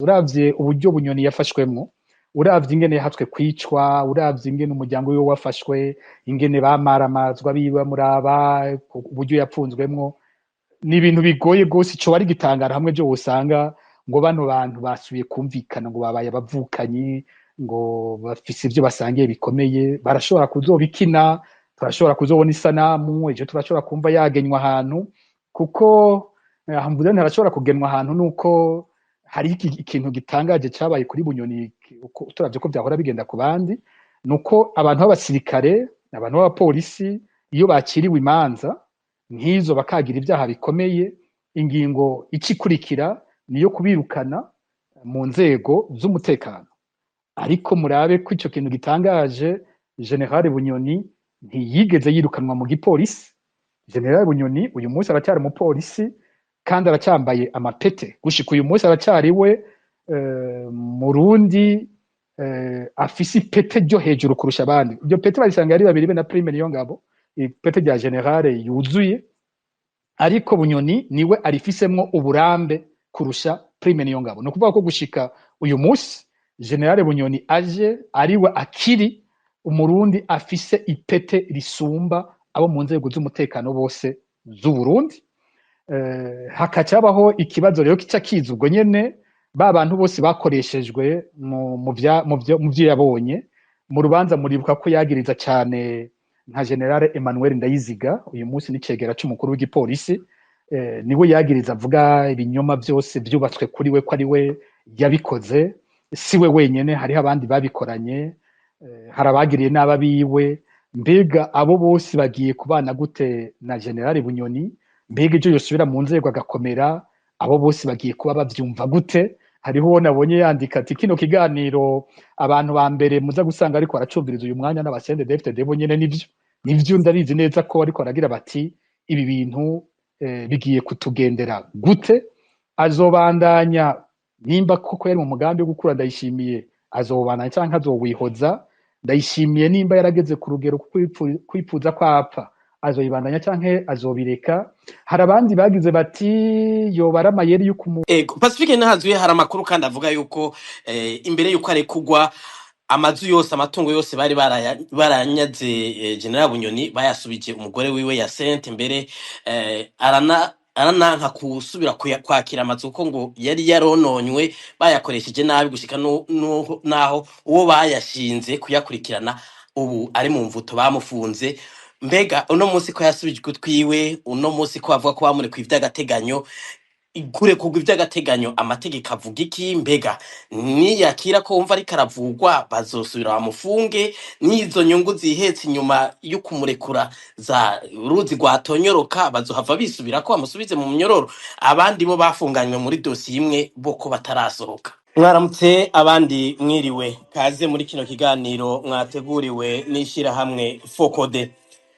uravye uburyo Bunyoni yafashwemwo, uravye ingene yahatswe kwicwa, uravye ingene umuryango wiwe wafashwe, ingene bamaramazwa biwe bamuraba, uburyo yapfunzwemwo, ni ibintu bigoye gose. Ico wari gitangara hamwe vyo wosanga ngo bano bantu basubiye kumvikana, ngo babaye abavukanyi, ngo bafise ivyo basangiye bikomeye, barashobora kuzobikina, turashobora kuzobona isanamu, ejo turashobora kumva yagenywa ahantu, kuko mvuze ntarashobora kugenwa ahantu nuko hari ikintu gitangaje cabaye kuri Bunyoni, turavye ko vyahora bigenda ku bandi, nuko abantu b'abasirikare, abantu b'abapolisi, iyo bakiriwe imanza nk'izo bakagira ivyaha bikomeye, ingingo ikurikira niyo kubirukana mu nzego z'umutekano. Ariko murabe ko ico kintu gitangaje, General Bunyoni ntiyigeze yirukanwa mu gipolisi. General Bunyoni uyu munsi aracyari umupolisi kandi aracyambaye amapete, gushika uyu munsi aracyariwe Murundi afise ipete ryo hejuru kurusha abandi. Iryo pete barisanga ari babiri be na Prime Niyongabo, ipete rya general yuzuye, ariko Bunyoni niwe arifisemwo uburambe kurusha Prime Niyongabo. No kuvuga ko gushika uyu munsi General Bunyoni aje ariwe akiri Umurundi afise ipete risumba abo mu nzego z'umutekano bose z'u Burundi. Hakacabaho ikibazo rero kica kiza ubwo nyene, ba bantu bose bakoreshejwe mu vyo yabonye mu rubanza. Muribuka ko yagiriza cyane nka General Emmanuel Ndayiziga, uyu munsi n'icegera c'umukuru w'igipolisi, niwe yagiriza avuga ibinyoma byose byubatswe kuri we, ko ari we yabikoze. Si we wenyene, hariho abandi babikoranye, hari abagiriye n'ababiwe. Mbega abo bose bagiye kubana gute na General Bunyoni? Mbega ivyo yosubira mu nzego agakomera, abo bose bagiye kuba bavyumva gute? Hariho nabonye yandika ati kino kiganiro abantu ba mbere muza gusanga ariko aracumviriza uyu mwanya n'abasende DFTD bo nyene nivyo ndabizi neza ko ariko aragira bati ibi bintu bigiye kutugendera gute? Azobandanya nimba koko yari mu mugambi wo gukura Ndayishimiye, azobandanya canke azowihoza? Ndayishimiye nimba yarageze ku rugero kwipfuza kwapfa, azoyibandanya canke azobireka? Hari abandi bagize bati yobara amayeri y'ukumu Pacifique Nahazuye hari amakuru kandi avuga yuko imbere yuko arekugwa amazu yose, amatungo yose bari baranyaze General Bunyoni bayasubije umugore wiwe ya Sente, mbere arananka kusubira kwakira amazu kuko ngo yari yarononywe bayakoresheje nabi, gushika naho uwo bayashinze kuyakurikirana ubu ari mu mvuto bamufunze. Mbega uno munsi ko yasubijwe twiwe, uno munsi ko bavuga ko bamure kw'ivy'agateganyo, igure kugwa ivy'agateganyo, amategeko avuga iki? Mbega niyakira ko wumva ariko aravugwa bazosubira bamufunge? N'izo nyungu zihetse inyuma yo kumurekura za uruzi rwatonyoroka bazohava bisubira ko bamusubize mu munyororo? Abandi bo bafunganywe muri dosiye imwe bo ko batarasohoka. Mwaramutse abandi mwiriwe, kaze muri kino kiganiro mwateguriwe n'ishirahamwe Focode.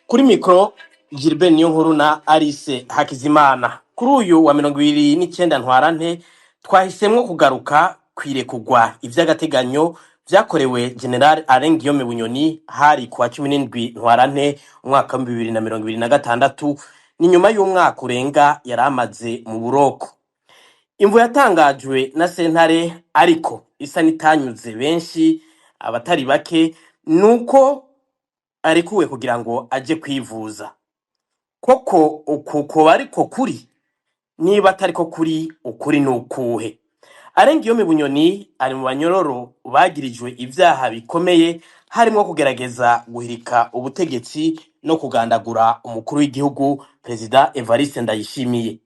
Kuri mikro Gilbert Niyonkuru na Alice Hakizimana. Kuri uyu wa 29 Ntwarante twahisemwo kugaruka kwirekugwa ivy'agateganyo vyakorewe General Alain Guillaume Bunyoni hari ku wa 17 Ntwarante umwaka wa 2026, ni nyuma y'umwaka urenga yaramaze mu buroko. Imvu yatangajwe na sentare ariko isa nitanyuze benshi abatari bake, nuko arekuwe kugira ngo aje kwivuza. Koko ukuko ariko kuri? Niba atariko kuri, ukuri nukuhe? Alain Guillaume Bunyoni ari mu banyororo bagirijwe ivyaha bikomeye, harimo kugerageza guhirika ubutegetsi no kugandagura umukuru w'igihugu President Evariste Ndayishimiye.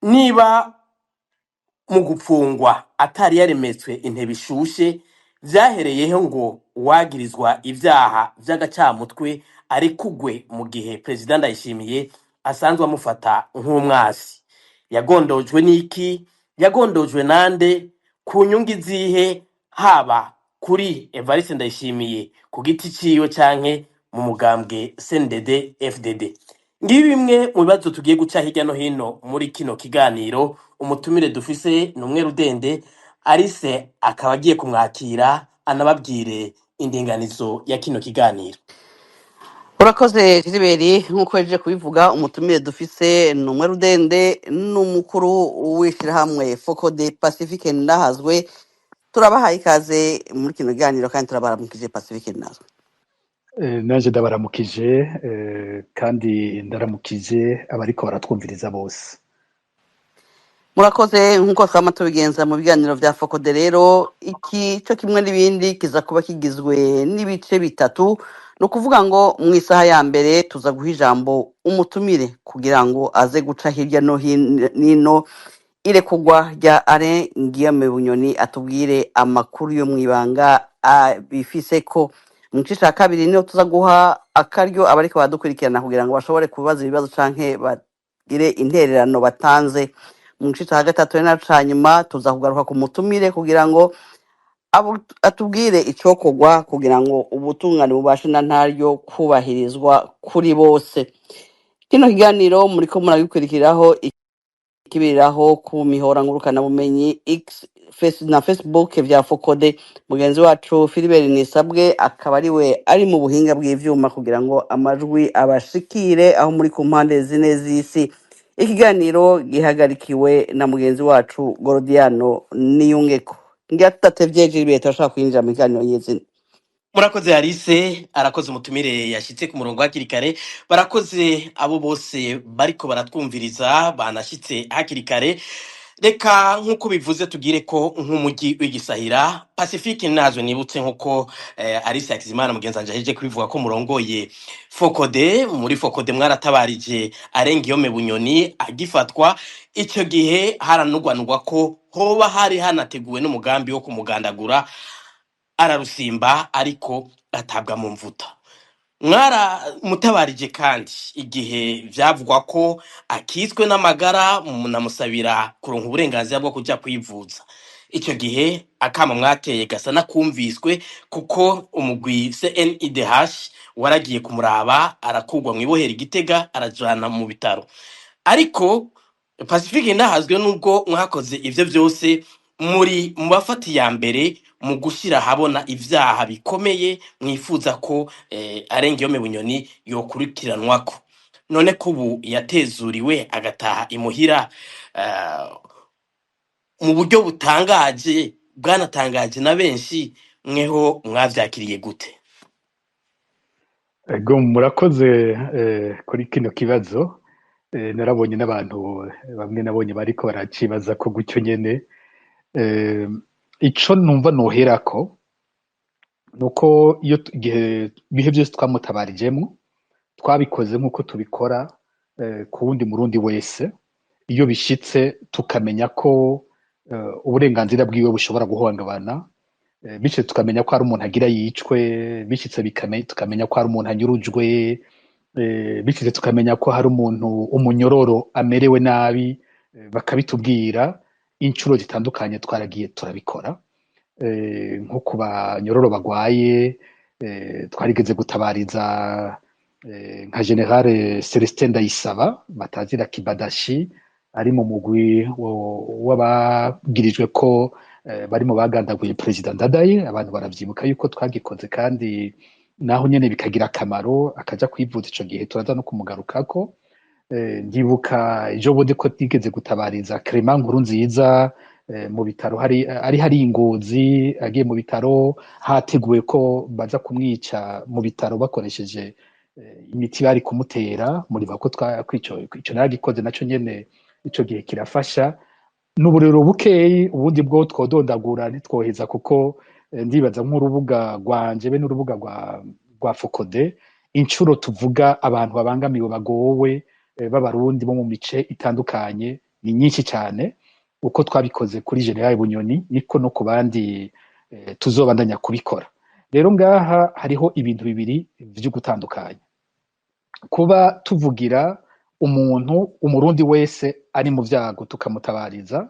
Niba mu gupfungwa atari yaremetswe intebe ishushe, vyahereyeho ngo uwagirizwa ivyaha vy'agacamutwe arekugwe mu gihe President Ndayishimiye asanzwe amufata nk'umwasi. Yagondojwe n'iki? Yagondojwe nande? Ku nyungu izihe? Haba kuri Evariste Ndayishimiye ku giti ciwe canke mu mugambwe CNDD FDD? Ngibi bimwe mu bibazo tugiye guca hirya no hino muri kino kiganiro. Umutumire dufise numwe Rudende Alice akaba agiye kumwakira anababwire indinganizo ya kino kiganiro. urakoze Gilbert nk'uko yaje kubivuga umutumire dufise ni umwe rudende n'umukuru w'ishirahamwe Focode Pacifique ndahazwe turabahaye ikaze muri kino kiganiro kandi turabaramukije Pacifique nazwe Naje ndabaramukije kandi ndaramukije abariko baratwumviriza bose. murakoze nk'uko twama tubigenza mu biganiro vya Focode rero iki cyo kimwe n'ibindi kiza kuba kigizwe n'ibice bitatu ni ukuvuga ngo mu isaha ya mbere tuza guha ijambo umutumire kugira ngo aze guca hirya no hino irekugwa rya Alain Guillaume Bunyoni atubwire amakuru yo mwibanga bifise ko mu gice cya kabiri niyo tuza guha akaryo abariko badukurikirana kugira ngo bashobore kubaza ibibazo canke bagire intererano batanze mu gice cya gatatu na ca nyuma tuza kugaruka ku mutumire kugira ngo atubwire icokogwa kugira ngo ubutungane bubashe na ntaryo kubahirizwa kuri bose. Kino kiganiro muriko muragikurikiraho ikibiriraho ku mihora ngurukana bumenyi X na Facebook vya Focode. Mugenzi wacu Philibert Nisabwe akaba ari mu buhinga bw'ivyuma kugira ngo amajwi abashikire aho muri ku mpande zine z'isi. Ikiganiro gihagarikiwe na mugenzi wacu Gordiano Niyungeko. Ngira tutatevye Gilbert turashaka kwinjira mu kiganiro nyezina. murakoze Alice arakoze umutumire yashitse ku murongo hakiri kare barakoze abo bose bariko baratwumviriza banashitse hakiri kare reka nk'uko bivuze tugire ko nk'umujyi w'igisahira Pacifique nazo nibutse nk'uko Alice Hakizimana mugenzi wanje aheje kubivuga ko murongoye Focode muri Focode mwaratabarije Alain Guillaume Bunyoni agifatwa icyo gihe haranugwanugwa ko hoba hari hanateguwe n'umugambi wo kumugandagura ararusimba ariko atabwa mu mvuta mwara mutabarije kandi igihe vyavugwa ko akizwe n'amagara munamusabira kuronka uburenganzira bwo kuja kwivuza icyo gihe akama mwateye gasa nakumviswe kuko umugwi CNIDH waragiye kumuraba arakugwa mwibohera Igitega arajana mu bitaro ariko Pacifique ndahazwe nubwo mwakoze ivyo byose muri mu bafati ya mbere mu gushira habona ivyaha bikomeye mwifuza ko Alain Guillaume Bunyoni yokurikiranwako none kubu yatezuriwe agataha imuhira mu buryo butangaje bwanatangaje na benshi mweho mwavyakiriye gute? Ego murakoze kuri kino kibazo narabonye n'abantu bamwe nabonye bariko baracibaza ko gutyo nyene ico numva noherako nuko iyo ibihe byose twamutabarijemo twabikoze nk'uko tubikora ku wundi murundi wese iyo bishitse tukamenya ko uburenganzira bwiwe bushobora guhungabana bityo tukamenya ko hari umuntu agira yicwe bishitse tukamenya ko hari umuntu anyurujwe bityo tukamenya ko hari umuntu umunyororo amerewe nabi bakabitubwira inshuro zitandukanye twaragiye turabikora nko ku banyororo bagwaye twarigeze gutabariza nka General Celestin Ndayisaba batazira Kibadashi ari mu mugwi w'abagirijwe ko bari mu bagandaguye President Ndadaye abantu baravyibuka yuko twagikoze kandi naho nyene bikagira akamaro akaja kwivuza ico gihe turaza no kumugarukako ndibuka ejo bundi ko tigeze gutabariza Clement Nkurunziza mu bitaro hari Ingozi agiye mu bitaro hateguwe ko baza kumwica mu bitaro bakoresheje imiti bari kumutera muri bako ico naragikoze naco nyene ico gihe kirafasha n'uburero bukeyi ubundi bwo twodondagura nitwoheza kuko ndibaza nk'urubuga rwanje be n'urubuga rwa Focode inshuro tuvuga abantu babangamiwe bagowe b'abarundi bo mu mice itandukanye ni nyinshi cyane uko twabikoze kuri General Bunyoni niko no ku bandi tuzobandanya kubikora rero ngaha hariho ibintu bibiri byo gutandukanya kuba tuvugira umuntu umurundi wese ari mu vyago tukamutabariza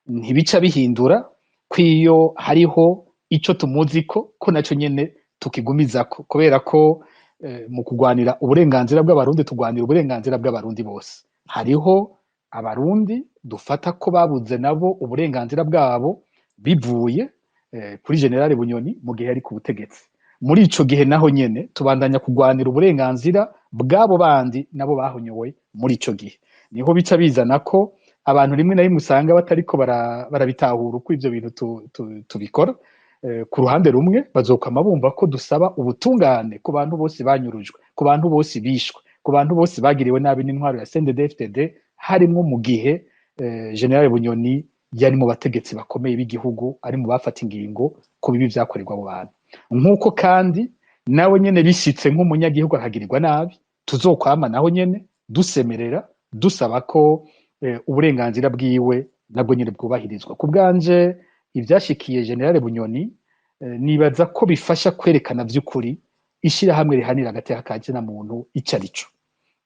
ntibica bihindura kwiyo hariho ico tumuziko ko naco nyene tukigumizako kubera ko mu kugwanira uburenganzira bw'abarundi tugwanira uburenganzira bw'abarundi bose hariho abarundi dufata ko babuze nabo uburenganzira bwabo bivuye kuri General Bunyoni mu gihe ari ku butegetsi muri ico gihe naho nyene tubandanya kugwanira uburenganzira bw'abo bandi nabo bahonyowe muri ico gihe. Niho bica bizana ko abantu rimwe na rimwe usanga batariko barabitahura uko ivyo bintu tubikora. Ku ruhande rumwe bazokwama bumva ko dusaba ubutungane ku bantu bose banyurujwe, ku bantu bose bishwe, ku bantu bose bagiriwe nabi n'intwaro ya CNDD-FDD, harimwo mu gihe General Bunyoni yari mu bategetsi bakomeye b'igihugu, ari mu bafata ingingo ku bibi vyakorerwa abo bantu. Nk'uko kandi nawe nyene bishitse nk'umunyagihugu akagirirwa nabi, tuzokwama naho nyene dusemerera dusaba ko uburenganzira bwiwe nabwo nyene bwubahirizwa. Ku bwanje ivyashikiye General Bunyoni nibaza ko bifasha kwerekana vy'ukuri ishirahamwe rihanira agateka ka kina muntu ico arico.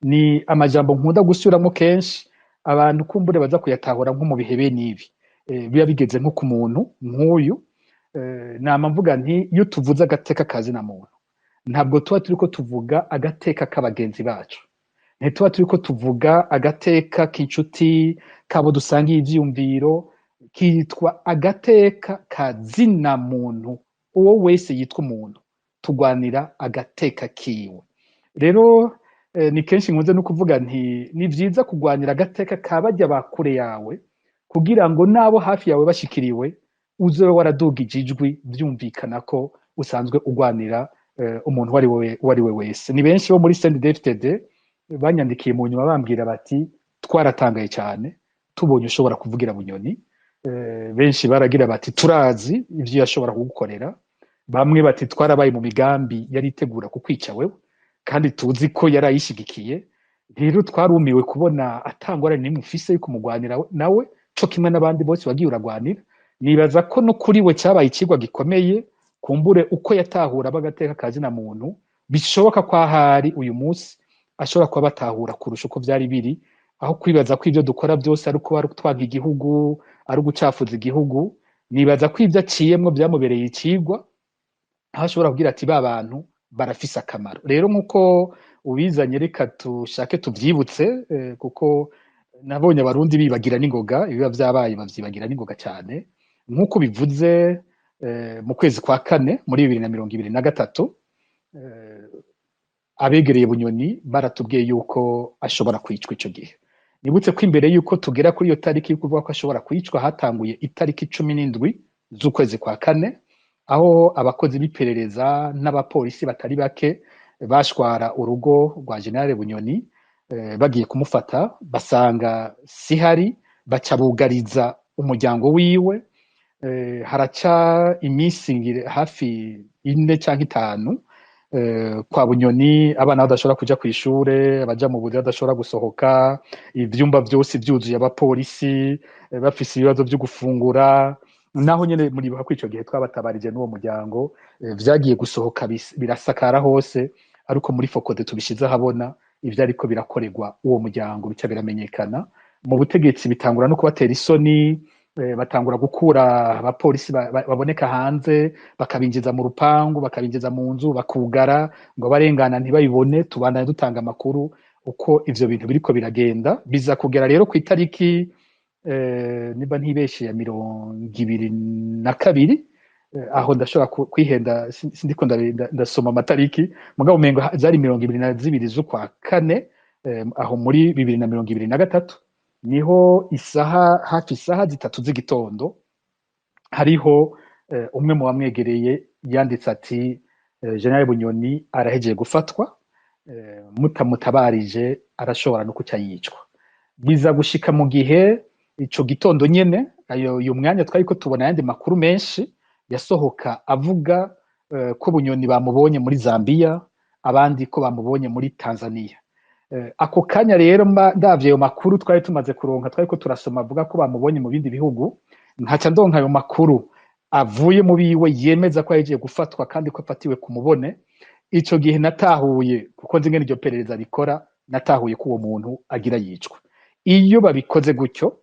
Ni amajambo nkunda gusubiramwo kenshi, abantu kumbure baza kuyatahura nko mu bihe bene ibi biba bigeze nko ku muntu nk'uyu. Nama mvuga nti iyo tuvuze agateka ka zina muntu ntabwo tuba turiko tuvuga agateka k'abagenzi bacu, ntituba turiko tuvuga agateka k'inshuti kabo dusangiye ivyiyumviro, kitwa agateka ka zina muntu. Uwo wese yitwa umuntu tugwanira agateka kiwe. Rero ni kenshi nkunze no kuvuga nti ni vyiza kugwanira agateka kabajya bakure yawe, kugira ngo nabo hafi yawe bashikiriwe uzobe waradugije ijwi vyumvikana ko usanzwe ugwanira umuntu wari we wese. Ni benshi bo muri CNDD-FDD banyandikiye mu nyuma bambwira bati twaratangaye cyane tubonye ushobora kuvugira Bunyoni. Benshi baragira bati turazi ivyo yashobora kugukorera, bamwe bati twarabaye mu migambi yari itegura kukwica wewe kandi tuzi ko yarayishigikiye. Rero twarumiwe kubona atangwara nimwe ufise yuko mugwanira nawe co kimwe n'abandi bose wagiye uragwanira. Nibaza ko no kuri we cyabaye ikigwa gikomeye, kumbure uko yatahura bagateka kazi na muntu bishoboka ko ahari uyu munsi ashobora kuba batahura kurusha uko vyari biri, aho kwibaza ko ivyo dukora byose ari uko twaga igihugu, ari ugucafuza igihugu. Nibaza ko ivyo aciyemwo byamubereye ikigwa, aho ashobora kugira ati ba bantu barafise akamaro. Rero nk'uko ubizanye reka tushake tuvyibutse, kuko nabonye abarundi bibagira n'ingoga, ibiba vyabaye bavyibagira n'ingoga cyane. Nk'uko bivuze mu kwezi kwa kane muri 2023 abegereye Bunyoni baratubwiye yuko ashobora kwicwa ico gihe. Nibutse ko imbere yuko tugera kuri iyo tariki yo kuvuga ko ashobora kwicwa hatanguye itariki 17 z'ukwezi kwa kane, aho abakozi b'iperereza n'abapolisi batari bake bashwara urugo rwa General Bunyoni, bagiye kumufata basanga sihari, baca bugariza umuryango wiwe. Haraca iminsi hafi 4 canke 5 kwa Bunyoni abana badashobora kuja kw'ishure, abaja mu buzi badashobora gusohoka, ivyumba vyose vyuzuye abapolisi bafise ibibazo vyo gufungura. Naho nyene muribuka ko ico gihe twabatabarije n'uwo muryango, vyagiye gusohoka birasakara hose, ariko muri Fokode tubishize ahabona ivyo ariko birakorerwa uwo muryango bica biramenyekana. Mu butegetsi bitangura no kubatera isoni, batangura gukura abapolisi baboneka hanze, bakabinjiza mu rupangu, bakabinjiza mu nzu, bakugara ngo barengana ntibayibone. Tubandanye dutanga amakuru uko ivyo bintu biriko biragenda, biza kugera rero ku itariki niba ntibeshe ya 22, aho ndashobora kwihenda sindiko ndasoma amatariki, mugabo umengo zari 22 z'ukwa kane, aho muri 2023 niho hafi isaha 3 z'igitondo hariho umwe mu bamwegereye yanditse ati General Bunyoni arahejeye gufatwa, mutamutabarije arashobora no kuca yicwa. Biza gushika mu gihe ico gitondo nyene, uyu mwanya twariko tubona yandi makuru menshi yasohoka avuga ko Bunyoni bamubonye muri Zambia, abandi ko bamubonye muri Tanzania. Ako kanya rero ndavye ayo makuru twari tumaze kuronka, twariko turasoma avuga ko bamubonye mu bindi bihugu, nkaca ndonka ayo makuru avuye mu biwe yemeza ko yagiye gufatwa kandi ko afatiwe ku mubone. Ico gihe natahuye, kuko nzi ngene iryo perereza rikora, natahuye ko uwo muntu agira yicwa. Iyo babikoze gutyo,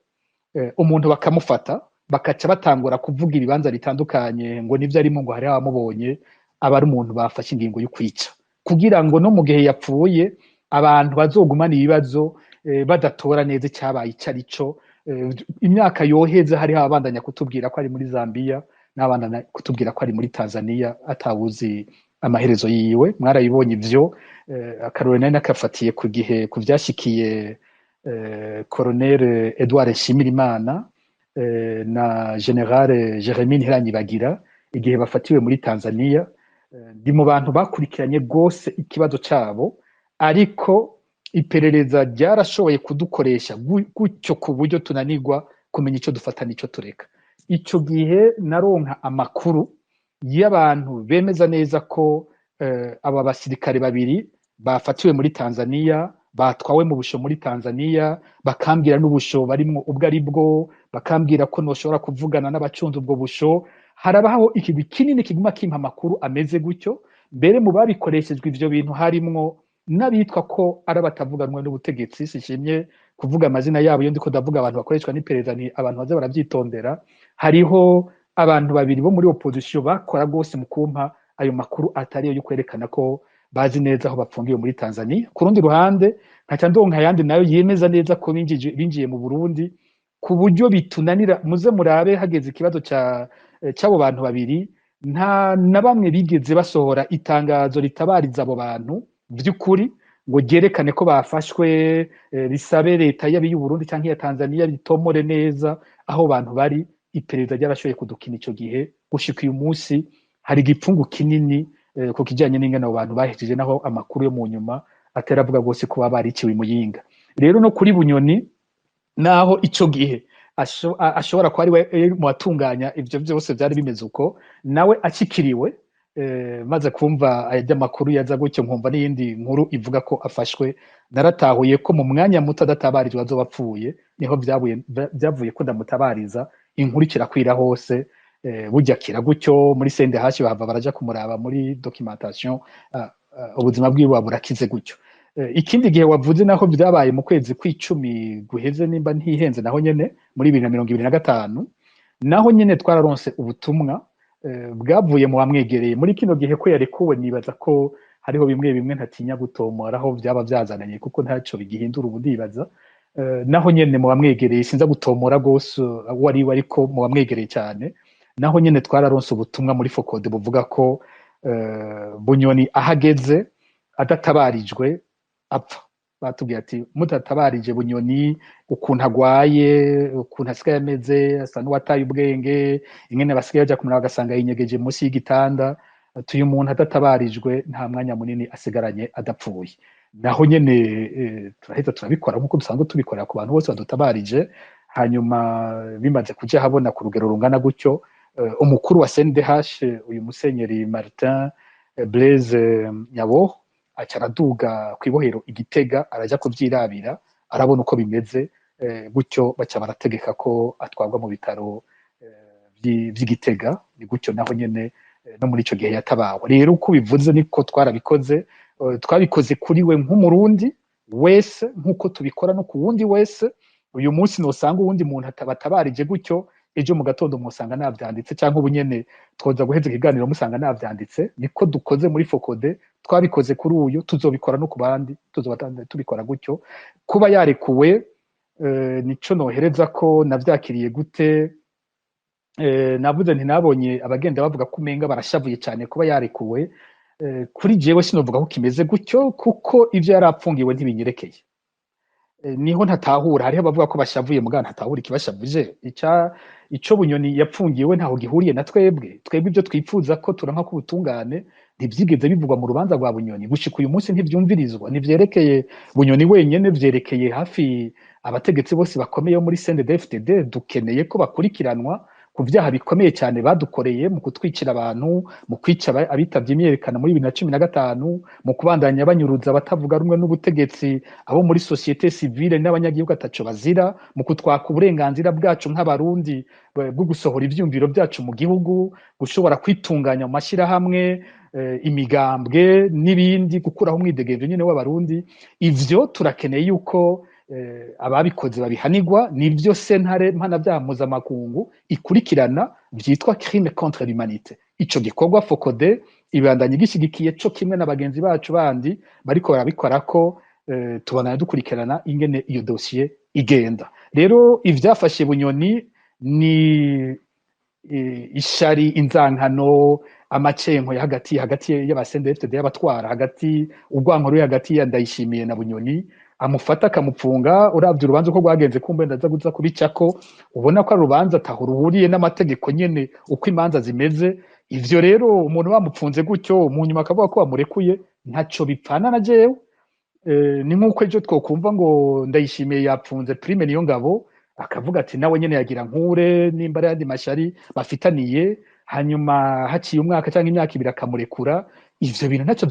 umuntu bakamufata bakaca batangura kuvuga ibibanza bitandukanye ngo nivyo arimo, ngo hari abamubonye, aba ari umuntu bafashe ingingo yo kwica, kugira ngo no mu gihe yapfuye abantu bazogumana ibibazo badatora neza icyabaye icyo arico. Imyaka yoheze hariho abandanya kutubwira ko ari muri Zambia, n'abandanya kutubwira ko ari muri Tanzania, atawuzi amaherezo yiwe mwarabibonye ivyo akarorero nari nakafatiye ku gihe ku vyashikiye Colonel Edouard Nshimirimana na General Jeremy Ntiranyibagira igihe bafatiwe muri Tanzania. Ndi mu bantu bakurikiranye gose ikibazo cabo, ariko iperereza ryarashoboye kudukoresha gutyo ku buryo tunanirwa kumenya ico dufata n'ico tureka. Ico gihe naronka amakuru y'abantu bemeza neza ko aba basirikare babiri bafatiwe muri Tanzania, batwawe mu busho muri Tanzania, bakambwira n'ubusho barimwo ubwo ari bwo, bakambwira ko noshobora kuvugana n'abacunze ubwo busho. Harabaho ikigwi kinini kiguma kimpa amakuru ameze gutyo. Mbere mu babikoreshejwe ivyo bintu harimwo n'abitwa ko ari abatavuganwe n'ubutegetsi, sishimye kuvuga amazina yabo iyo ndiko ndavuga abantu bakoreshwa n'iperereza, ni abantu baza baravyitondera. Hariho abantu babiri bo muri opposition bakora gose mu kumpa ayo makuru atari yo kwerekana ko bazi neza aho bapfungiwe muri Tanzania. Ku rundi ruhande nkaca ndonka yandi nayo yemeza neza ko binjiye mu Burundi, ku buryo bitunanira. Muze murabe hageze ikibazo cy'abo bantu babiri, nta na bamwe bigeze basohora itangazo ritabariza abo bantu by'ukuri ngo ryerekane ko bafashwe, risabe leta y'u Burundi cyangwa iya Tanzania bitomore neza aho bantu bari. Iperereza ryarashoboye kudukina ico gihe. Gushika uyu munsi hari igipfungu kinini ku kijanye n'ingene abo bantu bahejeje, naho amakuru yo mu nyuma ataravuga gose ko bariciwe i Muyinga. Rero no kuri Bunyoni, naho ico gihe ashobora ko ari we mu watunganya ivyo vyose vyari bimeze uko, nawe akikiriwe maze kumva ajya makuru yaza gutyo, nkumva n'iyindi nkuru ivuga ko afashwe, naratahuye ko mu mwanya muto adatabarijwe azobapfuye. Niho byavuye ko ndamutabariza, inkuru kirakwira hose. Burya kira gutyo muri sende hashi bahava baraja kumuraba muri documentation, ubuzima bwiwe burakize gutyo. Ikindi gihe wavuze naho byabaye mu kwezi kw'icumi guheze, nimba ntihenze, naho nyene muri 2025, naho nyene twararonse ubutumwa bwavuye mu bamwegereye muri kino gihe ko yarekuwe. Nibaza ko hariho bimwe ntatinya gutomora aho byaba byazananye, kuko ntaco bigihindura ubu ndibaza. Naho nyene mu bamwegereye, sinza gutomora gose wari ariko mu bamwegereye cyane, naho nyene twararonse ubutumwa muri Focode buvuga ko Bunyoni ahageze adatabarijwe apfa. Batubwiye ati mutatabarije Bunyoni ukuntu agwaye, ukuntu asigaye ameze, asa n'uwataye ubwenge, ingene basigaye baja kumuraba bagasanga yinyegeje munsi y'igitanda, uyu muntu adatabarijwe nta mwanya munini asigaranye adapfuye. Naho nyene turahita turabikora nk'uko dusanzwe tubikorera ku bantu bose badutabarije. Hanyuma bimaze kuja habona ku rugero rungana gutyo, umukuru wa CNDH uyu musenyeri Martin Blaise Nyabo aca araduga kw'ibohero Igitega, araja kuvyirabira, arabona uko bimeze, gutyo baca barategeka ko atwarwa mu bitaro vy'Igitega. Ni gutyo naho nyene no muri ico gihe yatabawe. Rero uko bivuze niko twarabikoze, twabikoze kuri we nk'umurundi wese, nk'uko tubikora no ku wundi wese. Uyu munsi nosanga uwundi muntu atabatabarije gutyo, ejo mu gatondo musanga navyanditse, cyangwa ubu nyene twoza guheza ikiganiro musanga navyanditse. Niko dukoze muri Focode, twabikoze kuri uyu, tuzobikora no ku bandi, tuzobatanda tubikora gutyo. Kuba yarekuwe nico nohereza ko navyakiriye gute. Navuze nti nabonye abagenda bavuga ko umenga barashavuye cyane kuba yarekuwe. Kuri jewe sinovuga ko kimeze gutyo, kuko ivyo yarapfungiwe ntibinyerekeye. Niho ntatahura, hariho bavuga ko bashavuye muga ntatahura ikibashavuje. Ico Bunyoni yapfungiwe ntaho gihuriye na twebwe ibyo twipfuza ko turanka ku butungane ntivyigeze bivugwa mu rubanza rwa Bunyoni. Gushika uyu munsi ntivyumvirizwa, ntivyerekeye Bunyoni wenyene, vyerekeye hafi abategetsi bose bakomeye muri CNDD-FDD. Dukeneye ko bakurikiranwa ku vyaha bikomeye cyane badukoreye mu kutwicira abantu, mu kwica abitavye imyerekano muri 2015, mu kubandanya banyuruza abatavuga rumwe n'ubutegetsi, abo muri societe civile n'abanyagihugu ataco bazira, mu kutwaka uburenganzira bwacu nk'abarundi bwo gusohora ivyumviro byacu mu gihugu, gushobora kwitunganya mu mashirahamwe, imigambwe n'ibindi, gukuraho umwidegemvyo nyene w'abarundi. Ivyo turakeneye yuko ababikoze babihanirwa. Nivyo sentare mpanavyaha mpuzamakungu ikurikirana, vyitwa crime contre l'humanité. Ico gikorwa Focode ibandanye gishigikiye co kimwe na bagenzi bacu bandi bariko barabikora ko tubona dukurikirana ingene iyo dossier igenda. Rero ivyafashe Bunyoni ni ishari inzankano amacenko hagati y'abasendefte y'abatwara hagati urwanko ruri hagati ya Ndayishimiye na Bunyoni amufata akamupfunga uravye urubanza uko rwagenze kumbe ndaza guza kubicako ubona ko ari urubanza ataho ruhuriye n'amategeko nyene uko imanza zimeze ivyo rero umuntu bamupfunze gutyo mu nyuma akavuga ko bamurekuye ntaco bipfana na jewe ni nk'uko ejo twokumva ngo Ndayishimiye yapfunze Prime Niyongabo akavuga ati nawe nyene yagira nkure nimba ari yandi mashari bafitaniye hanyuma haciye umwaka cyangwa imyaka ibiri akamurekura ivyo bintu ntacyo